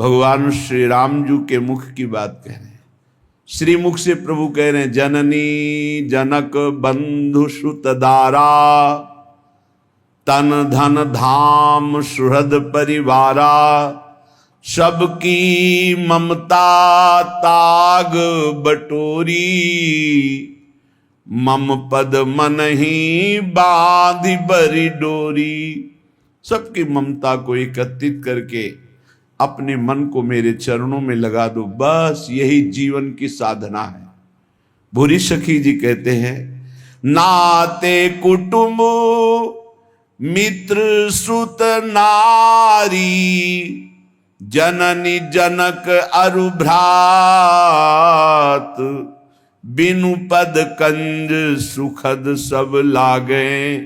भगवान श्री राम जी के मुख की बात कह रहे हैं। श्रीमुख से प्रभु कह रहे हैं, जननी जनक बंधु सुत दारा, तन धन धाम सुहृद परिवारा, सबकी ममता ताग बटोरी, मम पद मन ही बांधी बरी डोरी। सबकी ममता को एकत्रित करके अपने मन को मेरे चरणों में लगा दो, बस यही जीवन की साधना है। भूरी सखी जी कहते हैं, नाते कुटुंब मित्र सुत नारी, जननी जनक अरु भ्रात, बिनु पद कंज सुखद सब लागे,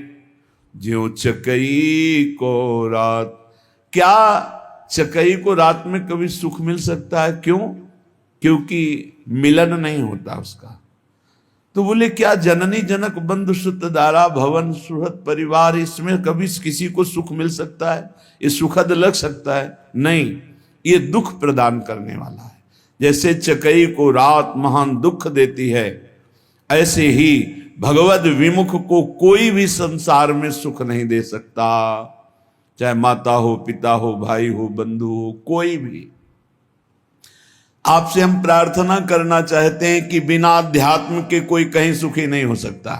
ज्यों चकई को रात। क्या चकई को रात में कभी सुख मिल सकता है? क्यों? क्योंकि मिलन नहीं होता उसका। तो बोले, क्या जननी जनक बंधु सुत दारा भवन सुहृद परिवार, इसमें कभी किसी को सुख मिल सकता है? ये सुखद लग सकता है? नहीं, ये दुख प्रदान करने वाला है। जैसे चकई को रात महान दुख देती है, ऐसे ही भगवद विमुख को कोई भी संसार में सुख नहीं दे सकता। चाहे माता हो, पिता हो, भाई हो, बंधु हो, कोई भी। आपसे हम प्रार्थना करना चाहते हैं कि बिना अध्यात्म के कोई कहीं सुखी नहीं हो सकता।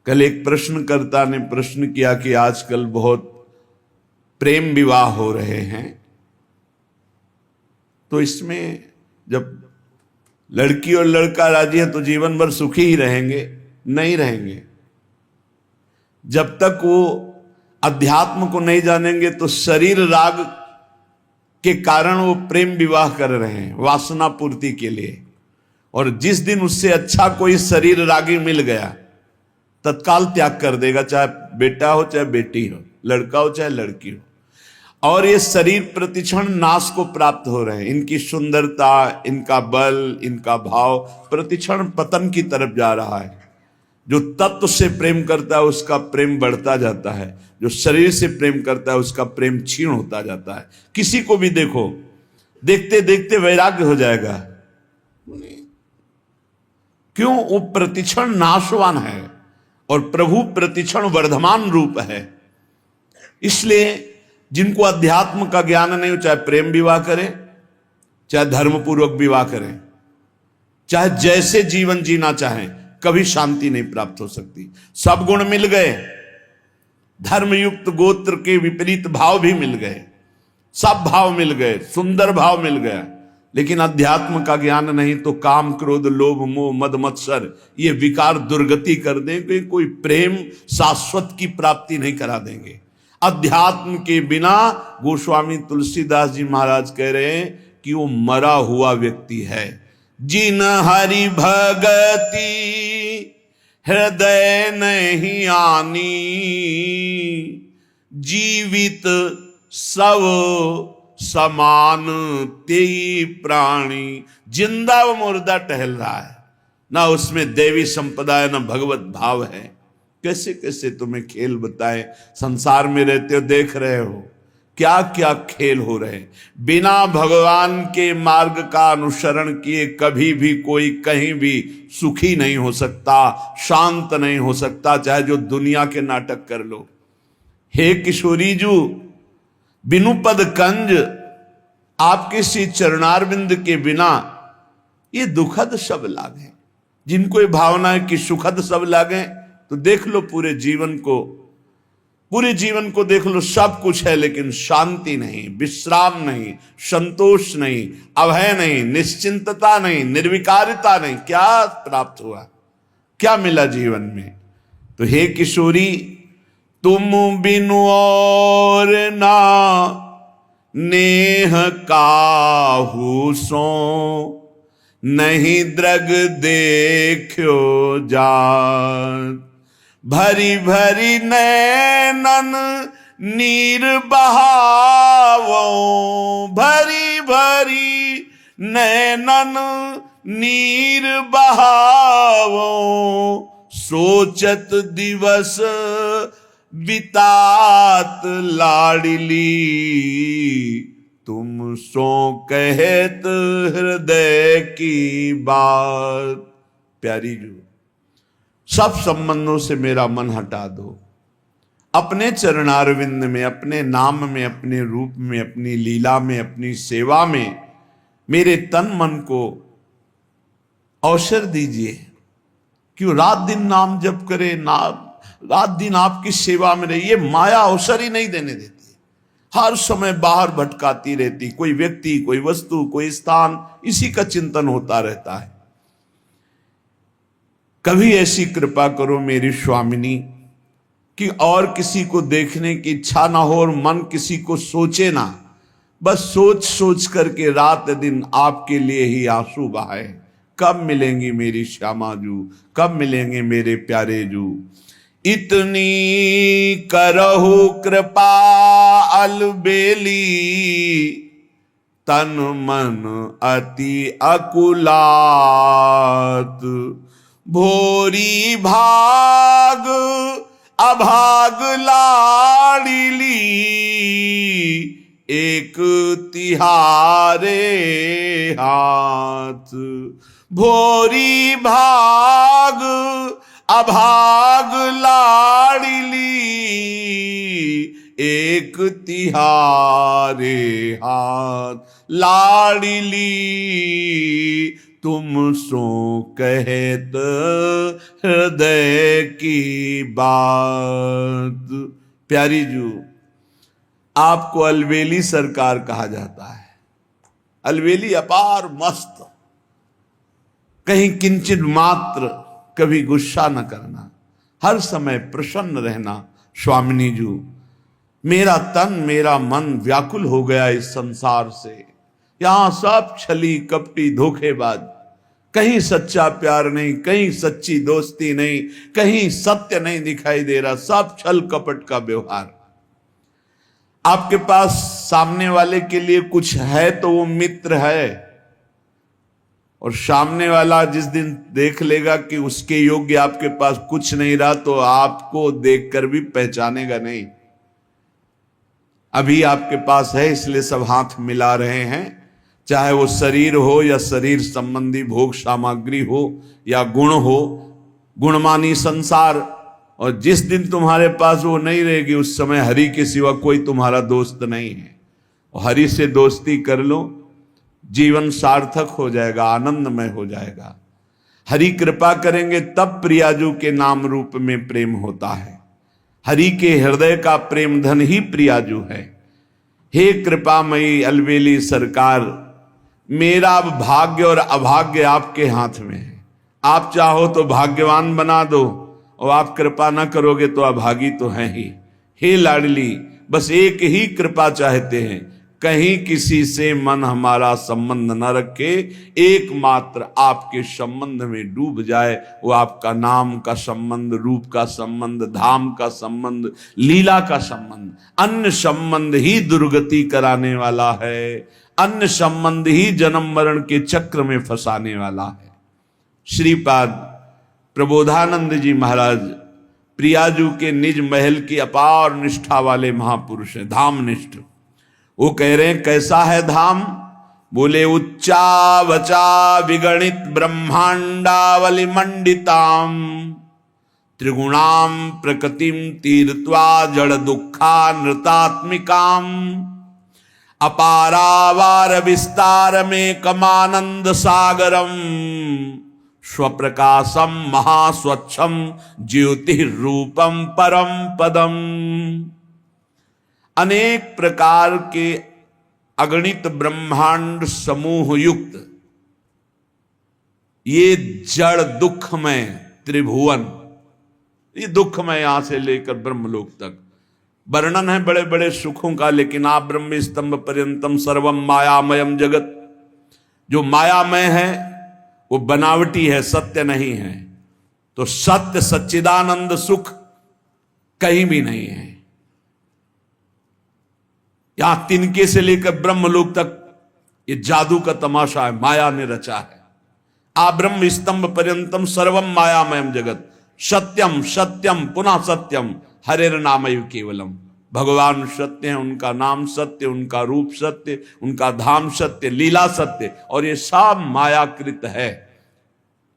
कल एक प्रश्नकर्ता ने प्रश्न किया कि आजकल बहुत प्रेम विवाह हो रहे हैं, तो इसमें जब लड़की और लड़का राजी है तो जीवन भर सुखी ही रहेंगे? नहीं रहेंगे। जब तक वो अध्यात्म को नहीं जानेंगे तो शरीर राग के कारण वो प्रेम विवाह कर रहे हैं वासना पूर्ति के लिए। और जिस दिन उससे अच्छा कोई शरीर रागी मिल गया, तत्काल त्याग कर देगा, चाहे बेटा हो चाहे बेटी हो, लड़का हो चाहे लड़की हो। और ये शरीर प्रतिक्षण नाश को प्राप्त हो रहे हैं। इनकी सुंदरता, इनका बल, इनका भाव प्रतिक्षण पतन की तरफ जा रहा है। जो तत्व से प्रेम करता है उसका प्रेम बढ़ता जाता है, जो शरीर से प्रेम करता है उसका प्रेम क्षीण होता जाता है। किसी को भी देखो, देखते देखते वैराग्य हो जाएगा। क्यों? वो प्रतिक्षण नाशवान है और प्रभु प्रतिक्षण वर्धमान रूप है। इसलिए जिनको अध्यात्म का ज्ञान नहीं हो, चाहे प्रेम विवाह करें, चाहे धर्मपूर्वक विवाह करें, चाहे जैसे जीवन जीना चाहें, कभी शांति नहीं प्राप्त हो सकती। सब गुण मिल गए, धर्मयुक्त गोत्र के विपरीत भाव भी मिल गए, सब भाव मिल गए, सुंदर भाव मिल गया, लेकिन अध्यात्म का ज्ञान नहीं तो काम क्रोध लोभ मोह मद मत्सर ये विकार दुर्गति कर देंगे, कोई प्रेम शाश्वत की प्राप्ति नहीं करा देंगे। अध्यात्म के बिना गोस्वामी तुलसीदास जी महाराज कह रहे हैं कि वो मरा हुआ व्यक्ति है। जिन हरि भगति हृदय नहीं आनी, जीवित सब समान तेई प्राणी। जिंदा व मुर्दा टहल रहा है, ना उसमें देवी संपदा है ना भगवत भाव है। कैसे कैसे तुम्हें खेल बताएं, संसार में रहते हो देख रहे हो क्या क्या खेल हो रहे हैं। बिना भगवान के मार्ग का अनुसरण किए कभी भी कोई कहीं भी सुखी नहीं हो सकता, शांत नहीं हो सकता, चाहे जो दुनिया के नाटक कर लो। हे किशोरी जू, बिनु पद कंज, आपके श्री चरणारविंद के बिना ये दुखद सब लागे। जिनको ये भावना है कि सुखद सब लागे, तो देख लो पूरे जीवन को देख लो, सब कुछ है लेकिन शांति नहीं, विश्राम नहीं, संतोष नहीं, अभय नहीं, निश्चिंतता नहीं, निर्विकारिता नहीं। क्या प्राप्त हुआ? क्या मिला जीवन में? तो हे किशोरी, तुम बिनु और ना नेह काहू सो, नहीं द्रग देखो जात। भरी भरी नैनन नीर बहावो, भरी भरी नैनन नीर बहावो, सोचत दिवस बितात लाडली। तुम सो कहत हृदय की बात। प्यारी जो, सब संबंधों से मेरा मन हटा दो, अपने चरणारविंद में, अपने नाम में, अपने रूप में, अपनी लीला में, अपनी सेवा में मेरे तन मन को अवसर दीजिए। क्यों रात दिन नाम जप करे, रात दिन आपकी सेवा में रहिए। माया अवसर ही नहीं देने देती, हर समय बाहर भटकाती रहती, कोई व्यक्ति, कोई वस्तु, कोई स्थान, इसी का चिंतन होता रहता है। कभी ऐसी कृपा करो मेरी स्वामिनी कि और किसी को देखने की इच्छा ना हो और मन किसी को सोचे ना, बस सोच सोच करके रात दिन आपके लिए ही आंसू बहाए। कब मिलेंगी मेरी श्यामा जू, कब मिलेंगे मेरे प्यारे जू। इतनी करहु कृपा अलबेली, तन मन अति अकुलात। भोरी भाग अभाग लाड़िली, एक तिहारे हाथ। भोरी भाग अभाग लाड़िली, एक तिहारे हाथ। लाड़िली तुम सो कहत हृदय की बात। प्यारी जू, आपको अलवेली सरकार कहा जाता है। अलवेली अपार मस्त, कहीं किंचित मात्र कभी गुस्सा न करना, हर समय प्रसन्न रहना। स्वामिनी जू, मेरा तन मेरा मन व्याकुल हो गया इस संसार से। यहां सब छली कपटी धोखेबाज, कहीं सच्चा प्यार नहीं, कहीं सच्ची दोस्ती नहीं, कहीं सत्य नहीं दिखाई दे रहा, सब छल कपट का व्यवहार। आपके पास सामने वाले के लिए कुछ है तो वो मित्र है, और सामने वाला जिस दिन देख लेगा कि उसके योग्य आपके पास कुछ नहीं रहा तो आपको देखकर भी पहचानेगा नहीं। अभी आपके पास है इसलिए सब हाथ मिला रहे हैं, चाहे वो शरीर हो या शरीर संबंधी भोग सामग्री हो या गुण हो, गुणमानी संसार। और जिस दिन तुम्हारे पास वो नहीं रहेगी उस समय हरि के सिवा कोई तुम्हारा दोस्त नहीं है। और हरि से दोस्ती कर लो, जीवन सार्थक हो जाएगा, आनंदमय हो जाएगा। हरि कृपा करेंगे तब प्रियाजू के नाम रूप में प्रेम होता है। हरि के हृदय का प्रेम धन ही प्रियाजू है। हे कृपामयी अलवेली सरकार, मेरा अब भाग्य और अभाग्य आपके हाथ में है। आप चाहो तो भाग्यवान बना दो, और आप कृपा ना करोगे तो अभागी तो हैं ही। हे लाडली, बस एक ही कृपा चाहते हैं, कहीं किसी से मन हमारा संबंध न रखे, एकमात्र आपके संबंध में डूब जाए। वो आपका नाम का संबंध, रूप का संबंध, धाम का संबंध, लीला का संबंध। अन्य संबंध ही दुर्गति कराने वाला है, अन्य संबंध ही जन्म मरण के चक्र में फंसाने वाला है। श्रीपाद प्रबोधानंद जी महाराज प्रियाजू के निज महल की अपार निष्ठा वाले महापुरुष हैं, धाम निष्ठ। वो कह रहे हैं कैसा है धाम? बोले उच्चा वचा विगणित ब्रह्मांडावली मंडिताम, त्रिगुणाम प्रकृतिम तीर्थवा जड़ दुखा नृतात्मिकाम, अपारावार विस्तार में कमानंद सागरम, स्वप्रकाशम महास्वच्छम ज्योति रूपम परम पदम। अनेक प्रकार के अगणित ब्रह्मांड समूह युक्त ये जड़ दुखमय त्रिभुवन, ये दुखमय यहां से लेकर ब्रह्मलोक तक वर्णन है बड़े बड़े सुखों का। लेकिन आप ब्रह्म स्तंभ पर्यंतम सर्वम मायामयम जगत, जो मायामय है वो बनावटी है, सत्य नहीं है। तो सत्य सच्चिदानंद सुख कहीं भी नहीं है। यहां तिनके से लेकर ब्रह्मलोक तक ये जादू का तमाशा है, माया ने रचा है। आ ब्रह्म स्तंभ पर्यंतम सर्वम मायामयम जगत, सत्यम सत्यम पुनः सत्यम हरेर नामयु केवलम। भगवान सत्य हैं, उनका नाम सत्य, उनका रूप सत्य, उनका धाम सत्य, लीला सत्य, और ये सब मायाकृत है।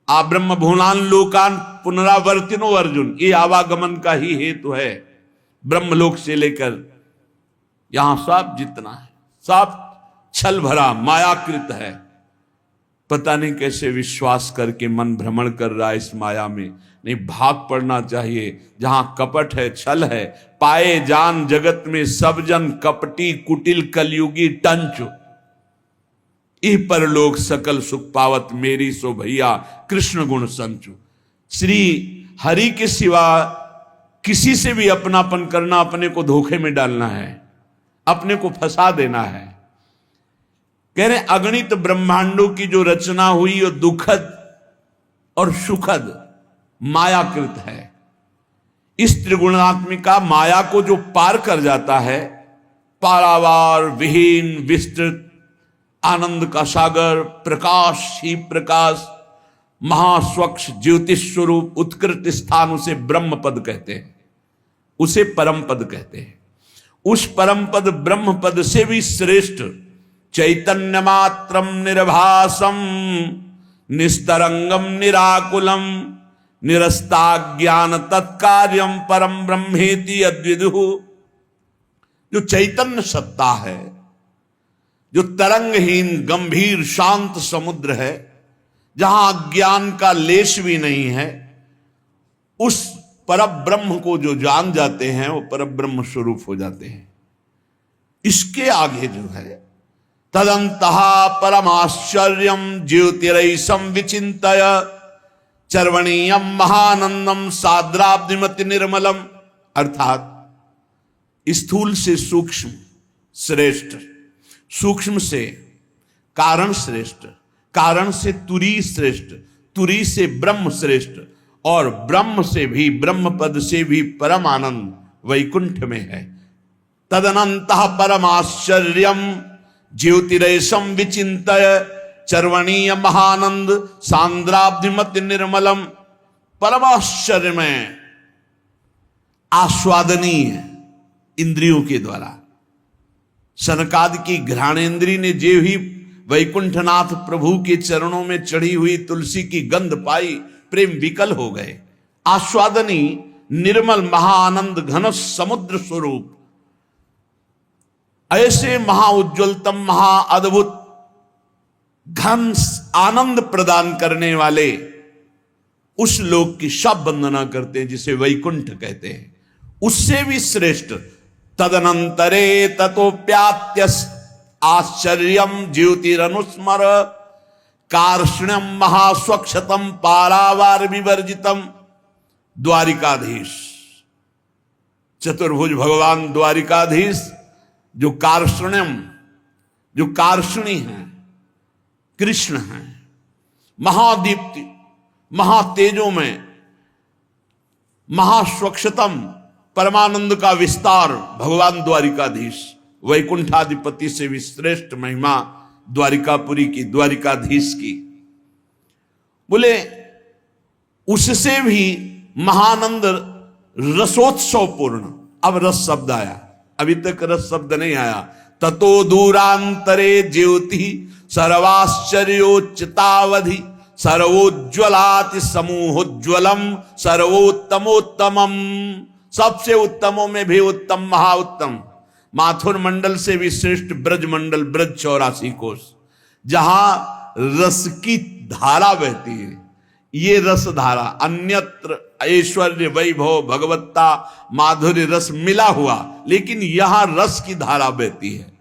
आ ब्रह्म भुवनान लोकान पुनरावर्तिनो अर्जुन, ये आवागमन का ही हेतु है। ब्रह्मलोक से लेकर यहां सब जितना है सब छल भरा मायाकृत है। पता नहीं कैसे विश्वास करके मन भ्रमण कर रहा है इस माया में। नहीं, भाग पड़ना चाहिए। जहां कपट है, छल है, पाए जान जगत में सब जन कपटी कुटिल कलयुगी टंच, इह पर लोग सकल सुख पावत मेरी सो भैया कृष्ण गुण संचु। श्री हरि के सिवा किसी से भी अपनापन करना अपने को धोखे में डालना है, अपने को फंसा देना है। कह रहे अगणित ब्रह्मांडों की जो रचना हुई वो दुखद और सुखद मायाकृत है। इस त्रिगुणात्मिका माया को जो पार कर जाता है, पारावार विहीन विस्तृत आनंद का सागर, प्रकाश ही प्रकाश, महास्वच्छ ज्योतिष स्वरूप उत्कृष्ट स्थान, उसे ब्रह्म पद कहते हैं, उसे परम पद कहते हैं। उस परम पद ब्रह्म पद से भी श्रेष्ठ चैतन्य मात्रम निर्भासम निस्तरंगम निराकुलम निरस्ता ज्ञान तत्कार्यम परम ब्रह्मेति अद्विदुः, जो चैतन्य सत्ता है, जो तरंगहीन गंभीर शांत समुद्र है, जहां ज्ञान का लेश भी नहीं है, उस परब्रह्म को जो जान जाते हैं वो परब्रह्म स्वरूप हो जाते हैं। इसके आगे जो है तदंतः परमाश्चर्यम ज्योतिरैसम विचिंतय चर्वणीयम महानंदम साद्राब्धिमति निर्मलम, अर्थात स्थूल से सूक्ष्म श्रेष्ठ, सूक्ष्म से कारण श्रेष्ठ, कारण से तुरी श्रेष्ठ, तुरी से ब्रह्म श्रेष्ठ, और ब्रह्म से भी, ब्रह्म पद से भी परम आनंद वैकुंठ में है। तदनंतः परमाश्चर्यम ज्योतिरेशम विचिंतय चर्वणीय महानंद सांद्राब्धिमत निर्मलम, परमाश्चर्य में आस्वादनीय इंद्रियों के द्वारा। सनकादि की घ्राणेन्द्री ने जे ही वैकुंठनाथ प्रभु के चरणों में चढ़ी हुई तुलसी की गंध पाई, प्रेम विकल हो गए। आस्वादनी निर्मल महाआनंद घन समुद्र स्वरूप, ऐसे महाउज्ज्वलतम महाअद्भुत घन आनंद प्रदान करने वाले उस लोक की सब वंदना करते हैं जिसे वैकुंठ कहते हैं। उससे भी श्रेष्ठ तदनंतरे ततोप्यात्य आश्चर्यम ज्योतिरनुस्मर कार्ष्ण्यम महास्वक्षतम पारावार विवर्जितम, द्वारिकाधीश चतुर्भुज भगवान द्वारिकाधीश जो कार्ष्ण्यम, जो कार्ष्णी हैं, कृष्ण हैं, महादीप्ति महातेजों में महास्वक्षतम परमानंद का विस्तार भगवान द्वारिकाधीश, वैकुंठाधिपति से भी श्रेष्ठ महिमा द्वारिकापुरी की, द्वारिकाधीश की। बोले उससे भी महानंद रसोत्सव पूर्ण। अब रस शब्द आया, अभी तक रस शब्द नहीं आया। ततो दूरांतरे ज्योति सर्वाश्चर्योच्चतावधि सर्वोज्ज्वलाति समूहोज्ज्वलम सर्वोत्तमोत्तमम, सबसे उत्तमों में भी उत्तम महाउत्तम, माथुर मंडल से भी श्रेष्ठ ब्रज मंडल, ब्रज 84 कोष, जहां रस की धारा बहती है। ये रस धारा अन्यत्र ऐश्वर्य वैभव भगवत्ता माधुर्य रस मिला हुआ, लेकिन यहां रस की धारा बहती है।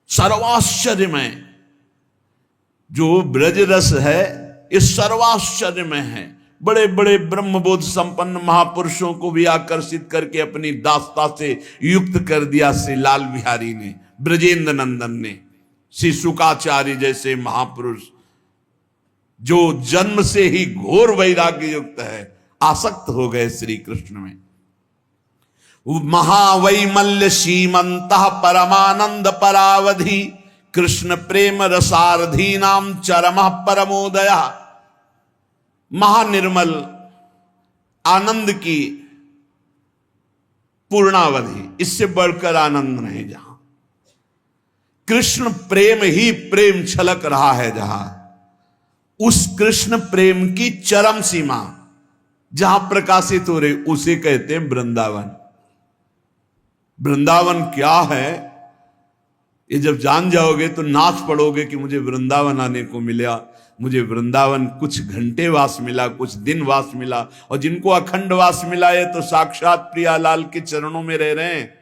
सर्वाश्चर्य में जो ब्रज रस है, इस सर्वाश्चर्य में है। बड़े बड़े ब्रह्मबोध संपन्न महापुरुषों को भी आकर्षित करके अपनी दास्ता से युक्त कर दिया श्री लाल बिहारी ने, ब्रजेंद्र नंदन ने, श्री शुकाचार्य जैसे महापुरुष जो जन्म से ही घोर वैराग्य युक्त है, आसक्त हो गए श्री कृष्ण में। महावैमल्य सीमंतः परमानंद परावधि कृष्ण प्रेम रसारधी नाम चरमः परमोदया, महानिर्मल आनंद की पूर्णावधि, इससे बढ़कर आनंद नहीं। जहां कृष्ण प्रेम ही प्रेम छलक रहा है, जहां उस कृष्ण प्रेम की चरम सीमा जहां प्रकाशित हो रही, उसे कहते हैं वृंदावन। वृंदावन क्या है, ये जब जान जाओगे तो नाच पड़ोगे कि मुझे वृंदावन आने को मिला, मुझे वृंदावन कुछ घंटे वास मिला, कुछ दिन वास मिला। और जिनको अखंड वास मिला है तो साक्षात प्रियालाल के चरणों में रह रहे हैं,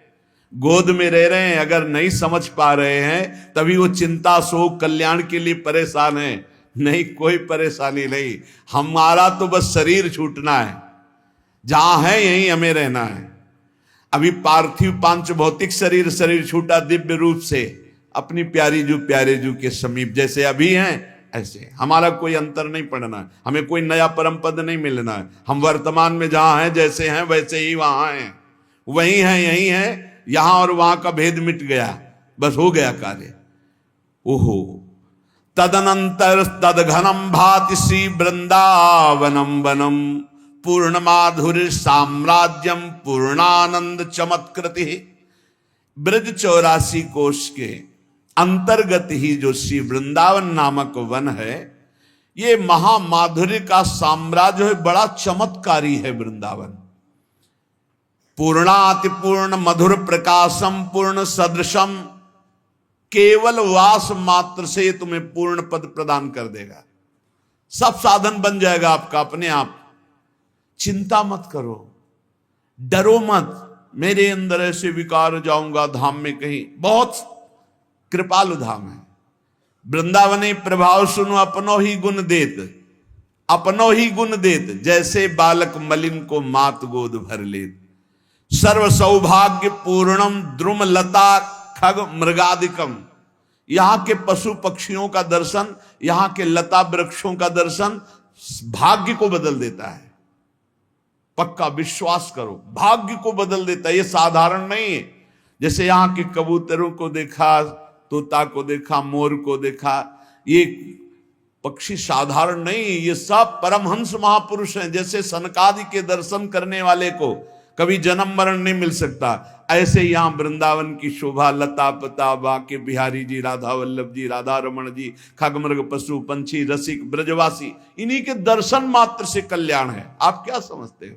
गोद में रह रहे हैं। अगर नहीं समझ पा रहे हैं तभी वो चिंता शोक कल्याण के लिए परेशान है। नहीं, कोई परेशानी नहीं, हमारा तो बस शरीर छूटना है, जहां है यहीं हमें रहना है। अभी पार्थिव पांच भौतिक शरीर छूटा दिव्य रूप से अपनी प्यारी जू के समीप, जैसे अभी हैं ऐसे। हमारा कोई अंतर नहीं पड़ना है, हमें कोई नया परम पद नहीं मिलना है। हम वर्तमान में जहां हैं, जैसे हैं वैसे ही वहां हैं, वही हैं यही हैं। यहां और वहां का भेद मिट गया, बस हो गया कार्य। ओहो, तदनंतर तदघनम भाति श्री वृंदावनम वनम पूर्ण माधुर्य साम्राज्यम पूर्णानंद चमत्कृति। ब्रज 84 कोश के अंतर्गत ही जो श्री वृंदावन नामक वन है, ये महामाधुर्य का साम्राज्य है, बड़ा चमत्कारी है वृंदावन। पूर्णाति पूर्ण मधुर प्रकाशम पूर्ण सदृशम, केवल वास मात्र से तुम्हें पूर्ण पद प्रदान कर देगा। सब साधन बन जाएगा आपका अपने आप। चिंता मत करो, डरो मत, मेरे अंदर ऐसे विकार जाऊंगा धाम में कहीं। बहुत कृपालु धाम है वृंदावने प्रभाव सुनो अपनो ही गुण देत, अपनो ही गुण देत, जैसे बालक मलिन को मात गोद भर लेत। सर्व सौभाग्य पूर्णम द्रुम लता खग मृगादिकम, यहां के पशु पक्षियों का दर्शन, यहां के लता वृक्षों का दर्शन भाग्य को बदल देता है। पक्का विश्वास करो, भाग्य को बदल देता है। ये साधारण नहीं है। जैसे यहां के कबूतरों को देखा, तोता को देखा, मोर को देखा, ये पक्षी साधारण नहीं, ये सब परमहंस महापुरुष हैं। जैसे सनकादि के दर्शन करने वाले को कभी जन्म मरण नहीं मिल सकता, ऐसे यहां वृंदावन की शोभा, लता पता बाके बिहारी जी, राधा वल्लभ जी, राधा रमण जी, खगमृग पशु पंछी रसिक ब्रजवासी, इन्हीं के दर्शन मात्र से कल्याण है। आप क्या समझते हो?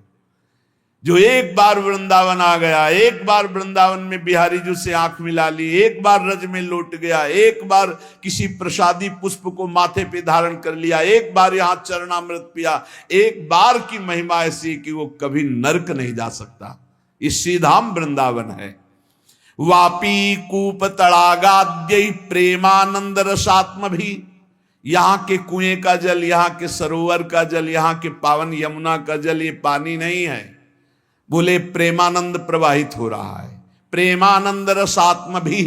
जो एक बार वृंदावन आ गया, एक बार वृंदावन में बिहारी जी से आंख मिला ली, एक बार रज में लौट गया, एक बार किसी प्रसादी पुष्प को माथे पे धारण कर लिया, एक बार यहां चरणामृत पिया, एक बार की महिमा ऐसी कि वो कभी नरक नहीं जा सकता। इस श्रीधाम वृंदावन है। वापी कूप तड़ागाद्य प्रेमानंद रसात्म भी, यहां के कुएं का जल, यहां के सरोवर का जल, यहां के पावन यमुना का जल, ये पानी नहीं है, बोले प्रेमानंद प्रवाहित हो रहा है। प्रेमानंद रसात्म भी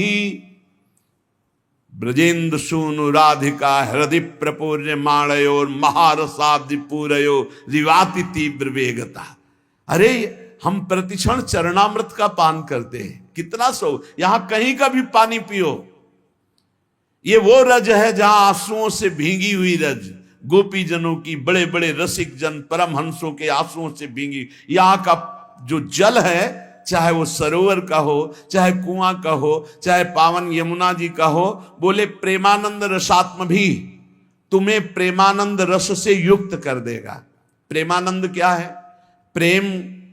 ब्रजेंद्र सूनु राधिका हृदय प्रपूर्य माणयोर महारसाब्दि पूरयो रिवाति तीव्र वेगता। अरे हम प्रतिक्षण चरणामृत का पान करते हैं, कितना सो, यहां कहीं का भी पानी पियो। ये वो रज है जहां आंसुओं से भींगी हुई रज, गोपी जनों की, बड़े बड़े रसिक जन परमहंसों के आंसुओं से भींगी। यहां का जो जल है, चाहे वो सरोवर का हो, चाहे कुआं का हो, चाहे पावन यमुना जी का हो, बोले प्रेमानंद रसात्म भी तुम्हें प्रेमानंद रस से युक्त कर देगा। प्रेमानंद क्या है? प्रेम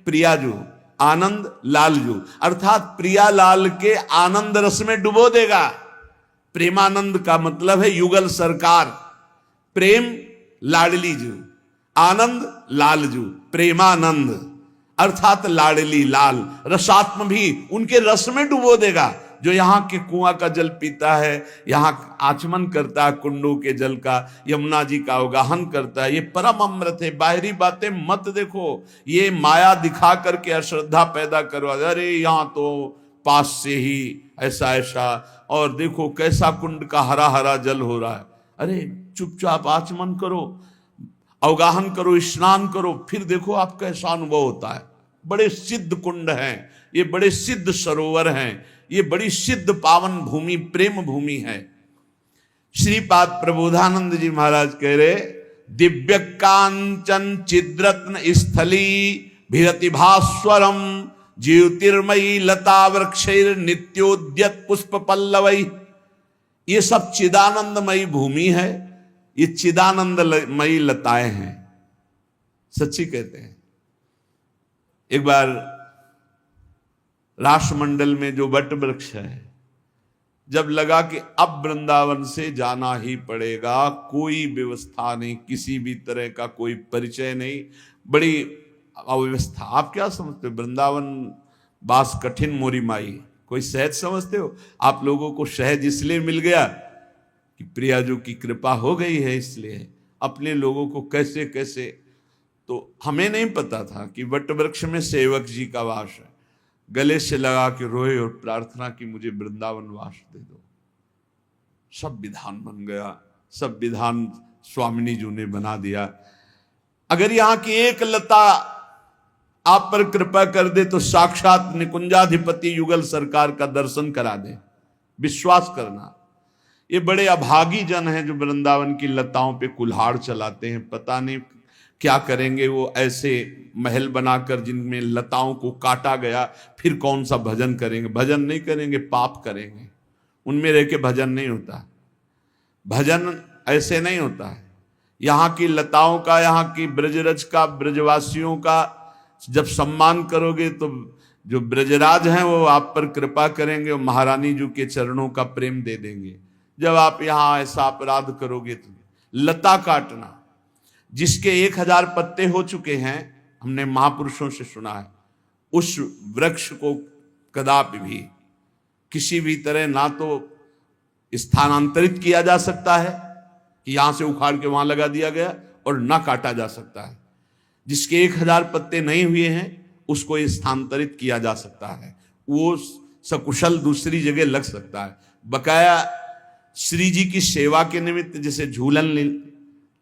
प्रियाजू, आनंद लालजू, अर्थात प्रिया लाल के आनंद रस में डुबो देगा। प्रेमानंद का मतलब है युगल सरकार। प्रेम लाडली जू, आनंद लालजू, प्रेमानंद अर्थात लाडली लाल। रसात्म भी उनके रस में डुबो देगा। जो यहाँ के कुआं का जल पीता है, यहाँ आचमन करता है कुंडों के जल का, यमुना जी का अवगाहन करता है, ये परम अमृत है। बाहरी बातें मत देखो, ये माया दिखा करके अश्रद्धा पैदा करो। अरे यहाँ तो पास से ही ऐसा ऐसा, और देखो कैसा कुंड का हरा हरा जल हो रहा है। अरे चुपचाप आचमन करो, अवगाहन करो, स्नान करो, फिर देखो आपका कैसा अनुभव होता है। बड़े सिद्ध कुंड हैं ये, बड़े सिद्ध सरोवर हैं ये, बड़ी सिद्ध पावन भूमि, प्रेम भूमि है। श्रीपाद प्रबोधानंद जी महाराज कह रहे, दिव्य कांचन चिद्रत्न स्थली भिरति भास्वरम ज्योतिर्मयी लता वृक्षैर नित्योद्यत पुष्प पल्लवई। ये सब चिदानंदमयी भूमि है, ये चिदानंदमयी लताएं हैं। सच्ची कहते हैं। एक बार राष्ट्रमंडल में जो वट वृक्ष है, जब लगा कि अब वृंदावन से जाना ही पड़ेगा, कोई व्यवस्था नहीं, किसी भी तरह का कोई परिचय नहीं, बड़ी अव्यवस्था। आप क्या समझते हो? वृंदावन बास कठिन मोरी माई, कोई सहज समझते हो? आप लोगों को सहज इसलिए मिल गया कि प्रियाजू की कृपा हो गई है, इसलिए अपने लोगों को कैसे कैसे। तो हमें नहीं पता था कि वट वृक्ष में सेवक जी का वास है। गले से लगा के रोए और प्रार्थना की, मुझे वृंदावन वास दे दो। सब विधान बन गया, सब विधान स्वामिनी जी ने बना दिया। अगर यहां की एक लता आप पर कृपा कर दे तो साक्षात निकुंजाधिपति युगल सरकार का दर्शन करा दे। विश्वास करना, ये बड़े अभागी जन हैं जो वृंदावन की लताओं पे कुल्हाड़ चलाते हैं। पता नहीं क्या करेंगे वो ऐसे महल बनाकर जिनमें लताओं को काटा गया, फिर कौन सा भजन करेंगे? भजन नहीं करेंगे, पाप करेंगे। उनमें रह के भजन नहीं होता, भजन ऐसे नहीं होता है। यहाँ की लताओं का, यहाँ की ब्रजरज का, ब्रजवासियों का जब सम्मान करोगे तो जो ब्रजराज हैं वो आप पर कृपा करेंगे और महारानी जी के चरणों का प्रेम दे देंगे। जब आप यहाँ ऐसा अपराध करोगे तो लता काटना, जिसके 1000 पत्ते हो चुके हैं, हमने महापुरुषों से सुना है, उस वृक्ष को कदापि भी किसी भी तरह ना तो स्थानांतरित किया जा सकता है कि यहां से उखाड़ के वहां लगा दिया गया, और ना काटा जा सकता है। जिसके 1000 पत्ते नहीं हुए हैं उसको स्थानांतरित किया जा सकता है, वो सकुशल दूसरी जगह लग सकता है। बकाया श्री जी की सेवा के निमित्त जैसे झूलन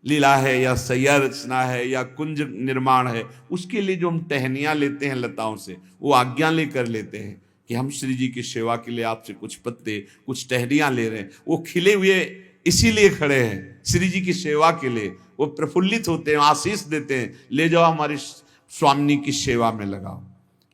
लीला है या सैया रचना है या कुंज निर्माण है, उसके लिए जो हम टहनियाँ लेते हैं लताओं से, वो आज्ञा लेकर लेते हैं कि हम श्री जी की सेवा के लिए आपसे कुछ पत्ते, कुछ टहनियाँ ले रहे हैं। वो खिले हुए इसीलिए खड़े हैं श्री जी की सेवा के लिए। वो प्रफुल्लित होते हैं, आशीष देते हैं, ले जाओ हमारी स्वामिनी की सेवा में लगाओ।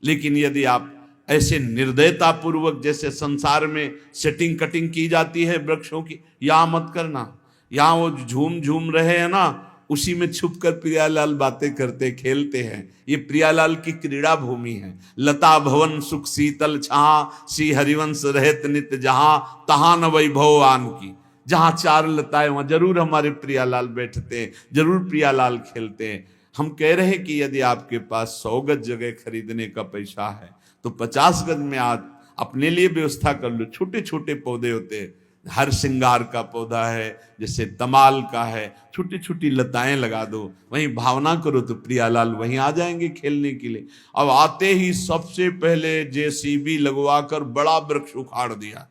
लेकिन यदि आप ऐसे निर्दयता पूर्वक जैसे संसार में सेटिंग कटिंग की जाती है वृक्षों की, यहाँ मत करना। यहाँ वो झूम झूम रहे हैं ना, उसी में छुप कर प्रियालाल बातें करते खेलते हैं। ये प्रियालाल की क्रीड़ा भूमि है। लता भवन सुख शीतल छहा, श्री हरिवंश रहत नित जहां, तहां न वैभव आन की। जहां 4 लताएं वहां जरूर हमारे प्रियालाल बैठते हैं, जरूर प्रियालाल खेलते हैं। हम कह रहे हैं कि यदि आपके पास 100 गज जगह खरीदने का पैसा है तो 50 गज में आज अपने लिए व्यवस्था कर लो। छोटे छोटे पौधे होते हैं, हर श्रृंगार का पौधा है, जैसे तमाल का है, छोटी छोटी लताएं लगा दो, वहीं भावना करो तो प्रियालाल वहीं आ जाएंगे खेलने के लिए। अब आते ही सबसे पहले जेसीबी लगवाकर बड़ा वृक्ष उखाड़ दिया।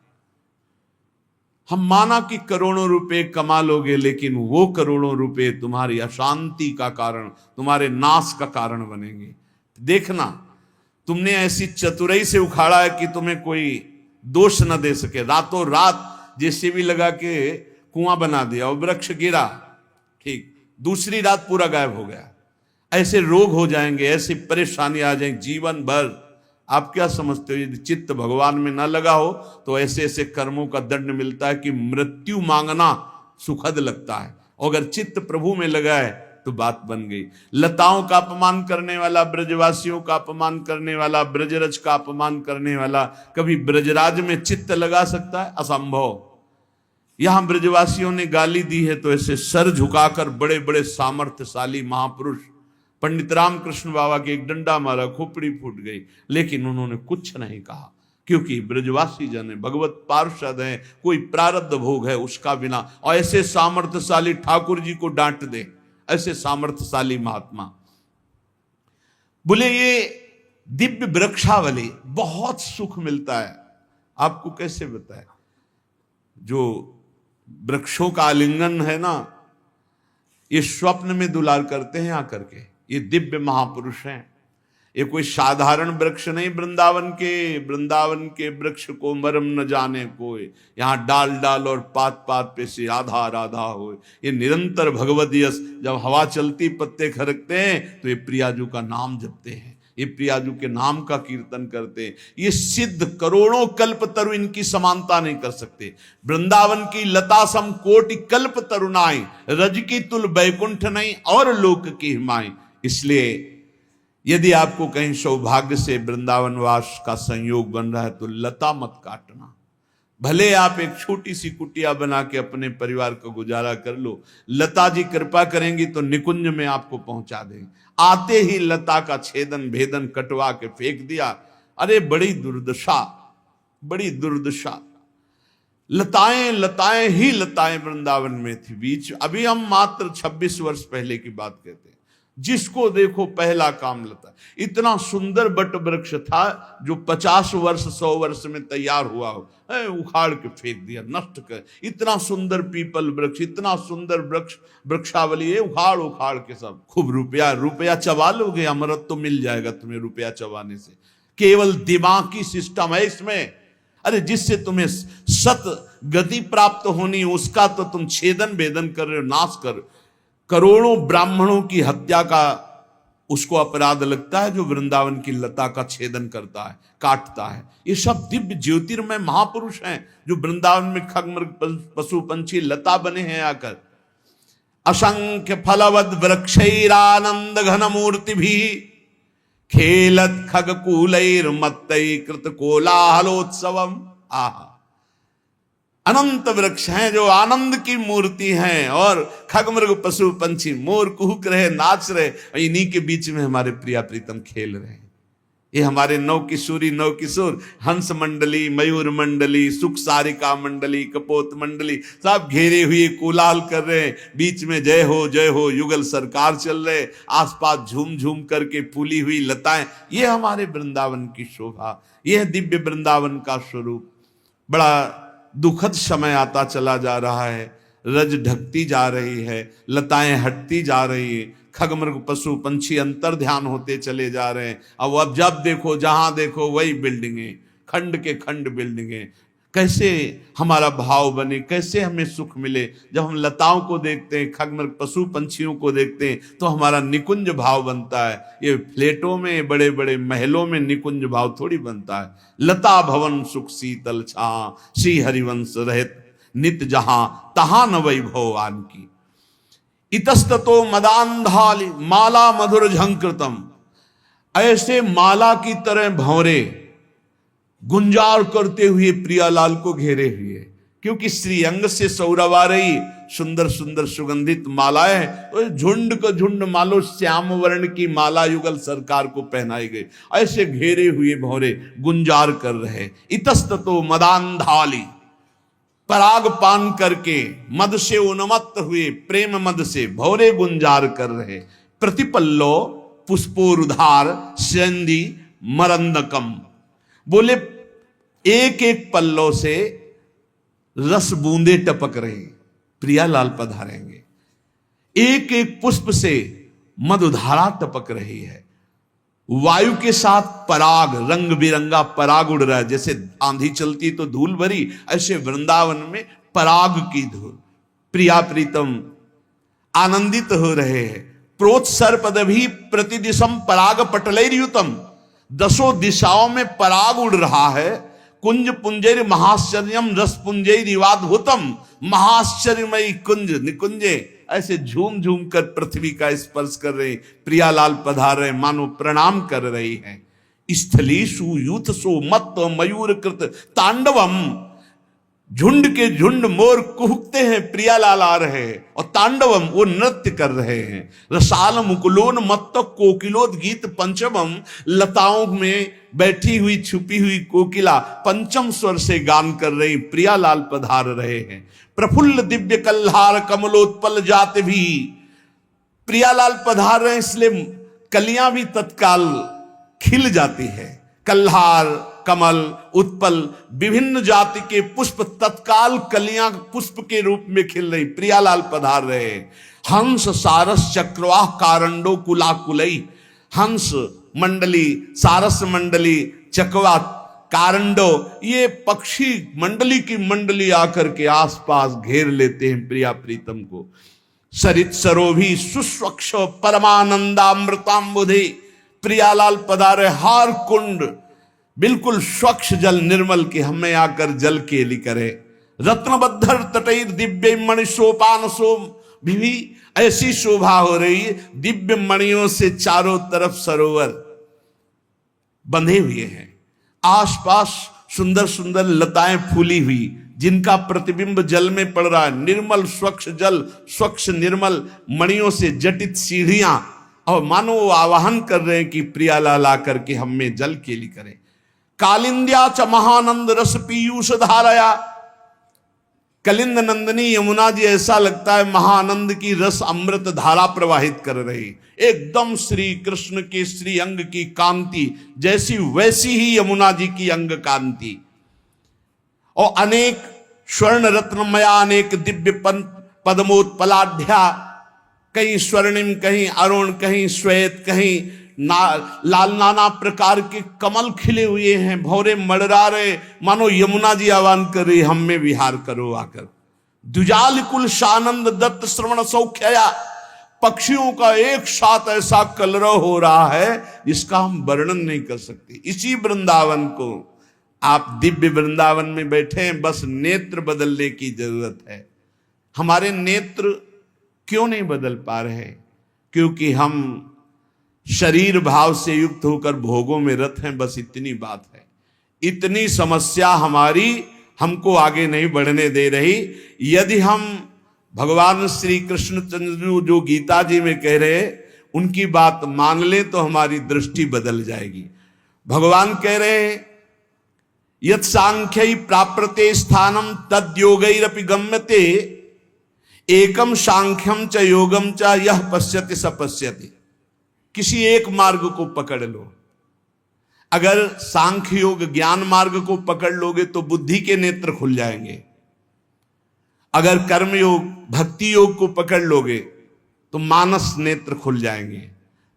हम माना कि करोड़ों रुपए कमा लोगे, लेकिन वो करोड़ों रुपए तुम्हारी अशांति का कारण, तुम्हारे नाश का कारण बनेंगे। देखना, तुमने ऐसी चतुराई से उखाड़ा है कि तुम्हें कोई दोष न दे सके। रातों रात जेसीबी लगा के कुआं बना दिया और वृक्ष गिरा, ठीक, दूसरी रात पूरा गायब हो गया। ऐसे रोग हो जाएंगे, ऐसी परेशानी आ जाएंगी जीवन भर। आप क्या समझते हो? यदि चित्त भगवान में ना लगा हो तो ऐसे ऐसे कर्मों का दंड मिलता है कि मृत्यु मांगना सुखद लगता है। और अगर चित्त प्रभु में लगा है तो बात बन गई। लताओं का अपमान करने वाला, ब्रजवासियों का अपमान करने वाला, ब्रजरज का अपमान करने वाला कभी ब्रजराज में चित्त लगा सकता है? असंभव। यहां ब्रजवासियों ने गाली दी है तो ऐसे सर झुकाकर बड़े बड़े सामर्थ्यशाली महापुरुष पंडित रामकृष्ण बाबा के एक डंडा मारा, खोपड़ी फूट गई, लेकिन उन्होंने कुछ नहीं कहा, क्योंकि ब्रजवासी जन है, भगवत पार्षद है, कोई प्रारब्ध भोग है उसका बिना। और ऐसे सामर्थ्यशाली ठाकुर जी को डांट दे, ऐसे सामर्थ्यशाली महात्मा। बोले ये दिव्य वृक्षावली, बहुत सुख मिलता है। आपको कैसे बताए? जो वृक्षों का आलिंगन है ना, ये स्वप्न में दुलार करते हैं आकर के। ये दिव्य महापुरुष हैं, ये कोई साधारण वृक्ष नहीं। वृंदावन के वृक्ष को मरम न जाने कोई, यहाँ डाल डाल और पात पात पे से राधा राधा हो। ये निरंतर भगवत यश, जब हवा चलती पत्ते खरकते हैं तो ये प्रियाजू का नाम जपते हैं। ये प्रियाजू के नाम का कीर्तन करते हैं। ये सिद्ध करोड़ों कल्प तरु इनकी समानता नहीं कर सकते। वृंदावन की लता सम कोटि कल्प तरुणाई, रज की तुल बैकुंठ नहीं और लोक की हिमाई। इसलिए यदि आपको कहीं सौभाग्य से वृंदावन वास का संयोग बन रहा है तो लता मत काटना। भले आप एक छोटी सी कुटिया बना के अपने परिवार का गुजारा कर लो, लता जी कृपा करेंगी तो निकुंज में आपको पहुंचा देंगे। आते ही लता का छेदन भेदन कटवा के फेंक दिया। अरे बड़ी दुर्दशा, बड़ी दुर्दशा। लताएं लताएं ही लताएं वृंदावन में थी बीच। अभी हम मात्र 26 वर्ष पहले की बात कहते हैं। जिसको देखो पहला काम लता। इतना सुंदर बट वृक्ष था जो 50 वर्ष 100 वर्ष में तैयार हुआ हो, उखाड़ के फेंक दिया, नष्ट कर। इतना सुंदर पीपल वृक्ष, इतना सुंदर वृक्ष, वृक्षावली है, उखाड़ उखाड़ के सब। खूब रुपया चबा लोगे, अमृत तो मिल जाएगा तुम्हें रुपया चबाने से। केवल दिमागी सिस्टम है इसमें। अरे जिससे तुम्हें सत गति प्राप्त होनी उसका तो तुम छेदन भेदन कर रहे हो, नाश कर। करोड़ों ब्राह्मणों की हत्या का उसको अपराध लगता है जो वृंदावन की लता का छेदन करता है, काटता है। ये सब दिव्य ज्योतिर्मय महापुरुष हैं जो वृंदावन में खगमृग पशु पंछी लता बने हैं आकर। असंख्य फलवद वृक्षैरानंद घन मूर्ति भी खेलत खगकूलैर मत्तै कृत कोलाहलोत्सवम। आहा, अनंत वृक्ष हैं जो आनंद की मूर्ति हैं और खगमृग पशु पंछी मोर कुहुक रहे, नाच रहे। इन्हीं के बीच में हमारे प्रिया प्रीतम खेल रहे हैं। ये हमारे नौ किशोरी नौ किशोर, हंस मंडली, मयूर मंडली, सुख सारिका मंडली, कपोत मंडली, सब घेरे हुए कोलाहल कर रहे हैं। बीच में जय हो युगल सरकार चल रहे, आसपास झूम झूम करके फूली हुई लताएं। ये हमारे वृंदावन की शोभा, यह दिव्य वृंदावन का स्वरूप। बड़ा दुखद समय आता चला जा रहा है। रज ढकती जा रही है, लताएं हटती जा रही है, खगमृग पशु पंछी अंतर ध्यान होते चले जा रहे हैं। अब जब देखो जहां देखो वही बिल्डिंगें, खंड के खंड बिल्डिंगें। कैसे हमारा भाव बने, कैसे हमें सुख मिले। जब हम लताओं को देखते हैं, खगमृग पशु पंछियों को देखते हैं तो हमारा निकुंज भाव बनता है। ये फ्लैटों में, बड़े बड़े महलों में निकुंज भाव थोड़ी बनता है। लता भवन सुख शीतल छा, श्री हरिवंश रहित नित जहां तहां न वैभव आन की। इतस्ततो मदांधाली माला मधुर झंकृतम। ऐसे माला की तरह भंवरे गुंजार करते हुए प्रियालाल को घेरे हुए, क्योंकि श्रीअंग से सौरभ आ रही सुंदर सुंदर सुगंधित मालाएं। तो झुंड का झुंड मालो श्याम वर्ण की माला युगल सरकार को पहनाई गई। ऐसे घेरे हुए भौरे गुंजार कर रहे। इतस्ततो मदांधाली, पराग पान करके मद से उन्मत्त हुए, प्रेम मद से भौरे गुंजार कर रहे। प्रतिपल्लो पुष्पोरुधार संधि मरंदकम। बोले एक एक पल्लों से रस बूंदे टपक रहे, प्रियालाल पधारेंगे। एक एक पुष्प से मधुधारा टपक रही है। वायु के साथ पराग, रंग बिरंगा पराग उड़ रहा है। जैसे आंधी चलती तो धूल भरी, ऐसे वृंदावन में पराग की धूल। प्रिया प्रीतम आनंदित हो रहे हैं। प्रोत्सर्पदभि प्रतिदिशम पराग पटलैर्युतम। दसों दिशाओं में पराग उड़ रहा है। कुंज पुंजैर महाश्चर्यम रस पुंजैरिवाद्भुतम। महाश्चर्यमयी कुंज निकुंजे ऐसे झूम झूम कर पृथ्वी का स्पर्श कर रहे। प्रियालाल पधार रहे, मानो प्रणाम कर रही हैं। स्थलीषु यूथसो मत्त मयूर कृत तांडवम। झुंड के झुंड मोर कुहकते हैं, प्रियालाल आ रहे हैं और तांडवम वो नृत्य कर रहे हैं। रसाल मुकुलोन मत्त कोकिलोद गीत पंचमम। लताओं में बैठी हुई छुपी हुई कोकिला पंचम स्वर से गान कर रही। प्रियालाल पधार रहे हैं। प्रफुल्ल दिव्य कल्हार कमलोत्पल जात भी। प्रियालाल पधार रहे हैं, इसलिए कलियां भी तत्काल खिल जाती है। कल्हार, कमल, उत्पल, विभिन्न जाति के पुष्प तत्काल कलियां पुष्प के रूप में खिल रही। प्रियालाल पधार रहे। हंस सारस चक्रवाह कारंडो कुलाकुलई। हंस मंडली, सारस मंडली, चकवा, कारंडो, ये पक्षी मंडली की मंडली आकर के आसपास घेर लेते हैं प्रिया प्रीतम को। सरित सरोभी सुस्वक्ष परमानंदामृताम्बुधे। प्रियालाल पधारे हार कुंड, बिल्कुल स्वच्छ जल निर्मल के हमें आकर जल केली करे। रत्नबद्धर तटैर दिव्य मणि सोपान सो भी ऐसी शोभा हो रही है, दिव्य मणियों से चारों तरफ सरोवर बंधे हुए हैं, आसपास सुंदर सुंदर लताएं फूली हुई जिनका प्रतिबिंब जल में पड़ रहा है। निर्मल स्वच्छ जल, स्वच्छ निर्मल मणियों से जटित सीढ़ियां, और मानो वो आवाहन कर रहे हैं कि प्रियालाल आकर के हम में जल केली करें। कालिंद्या च महानंद रस पीयूष धाराया, कलिंद नंदनी यमुना जी ऐसा लगता है महानंद की रस अमृत धारा प्रवाहित कर रही, एकदम श्री कृष्ण के श्री अंग की कांति जैसी वैसी ही यमुना जी की अंग कांति। और अनेक स्वर्ण रत्नमया, अनेक दिव्य पद्मोत्पलाढ्या, कहीं स्वर्णिम, कहीं अरुण, कहीं श्वेत, कहीं लाल, नाना प्रकार के कमल खिले हुए हैं, भौरे मड़रा रहे, मानो यमुना जी आह्वान कर रही हम में विहार करो आकर। द्विजाल कुल शानंद दत्त श्रवण सौख्या, पक्षियों का एक साथ ऐसा कलरव हो रहा है जिसका हम वर्णन नहीं कर सकते। इसी वृंदावन को आप दिव्य वृंदावन में बैठे हैं, बस नेत्र बदलने की जरूरत है। हमारे नेत्र क्यों नहीं बदल पा रहे? क्योंकि हम शरीर भाव से युक्त होकर भोगों में रत हैं, बस इतनी बात है। इतनी समस्या हमारी हमको आगे नहीं बढ़ने दे रही। यदि हम भगवान श्री कृष्णचंद्र जो गीता जी में कह रहे उनकी बात मान ले तो हमारी दृष्टि बदल जाएगी। भगवान कह रहे हैं यत् सांख्यै प्राप्यते स्थानम तद योगैरपि गम्यते, एकम सांख्यम च योगम च यह पश्यति स पश्यति। किसी एक मार्ग को पकड़ लो, अगर सांख्य योग ज्ञान मार्ग को पकड़ लोगे तो बुद्धि के नेत्र खुल जाएंगे, अगर कर्म योग भक्ति योग को पकड़ लोगे तो मानस नेत्र खुल जाएंगे।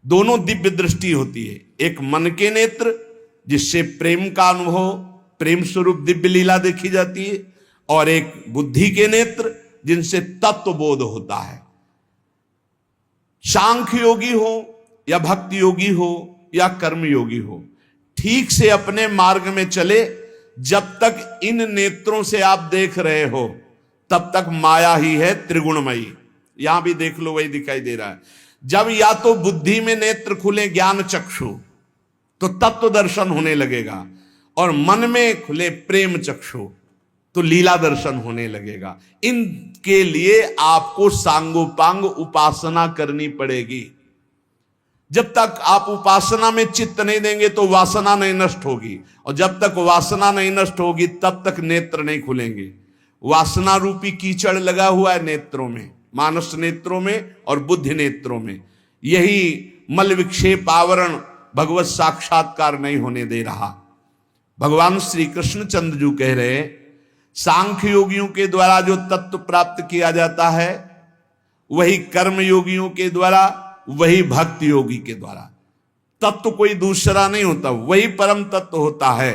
दोनों दिव्य दृष्टि होती है, एक मन के नेत्र जिससे प्रेम का अनुभव, प्रेम स्वरूप दिव्य लीला देखी जाती है, और एक बुद्धि के नेत्र जिनसे तत्व बोध होता है। सांख्य योगी हो या भक्ति योगी हो या कर्म योगी हो, ठीक से अपने मार्ग में चले। जब तक इन नेत्रों से आप देख रहे हो तब तक माया ही है त्रिगुणमयी। यहां भी देख लो, वही दिखाई दे रहा है। जब या तो बुद्धि में नेत्र खुले ज्ञान चक्षु तो तत्व दर्शन होने लगेगा, और मन में खुले प्रेम चक्षु तो लीला दर्शन होने लगेगा। इनके लिए आपको सांगोपांग उपासना करनी पड़ेगी। जब तक आप उपासना में चित्त नहीं देंगे तो वासना नहीं नष्ट होगी, और जब तक वासना नहीं नष्ट होगी तब तक नेत्र नहीं खुलेंगे। वासना रूपी कीचड़ लगा हुआ है नेत्रों में, मानस नेत्रों में और बुद्धि नेत्रों में। यही मल विक्षेप आवरण भगवत साक्षात्कार नहीं होने दे रहा। भगवान श्री कृष्णचंद्र जी कह रहे सांख्य योगियों के द्वारा जो तत्व प्राप्त किया जाता है वही कर्म योगियों के द्वारा, वही भक्ति योगी के द्वारा। तत्व कोई दूसरा नहीं होता, वही परम तत्व होता है।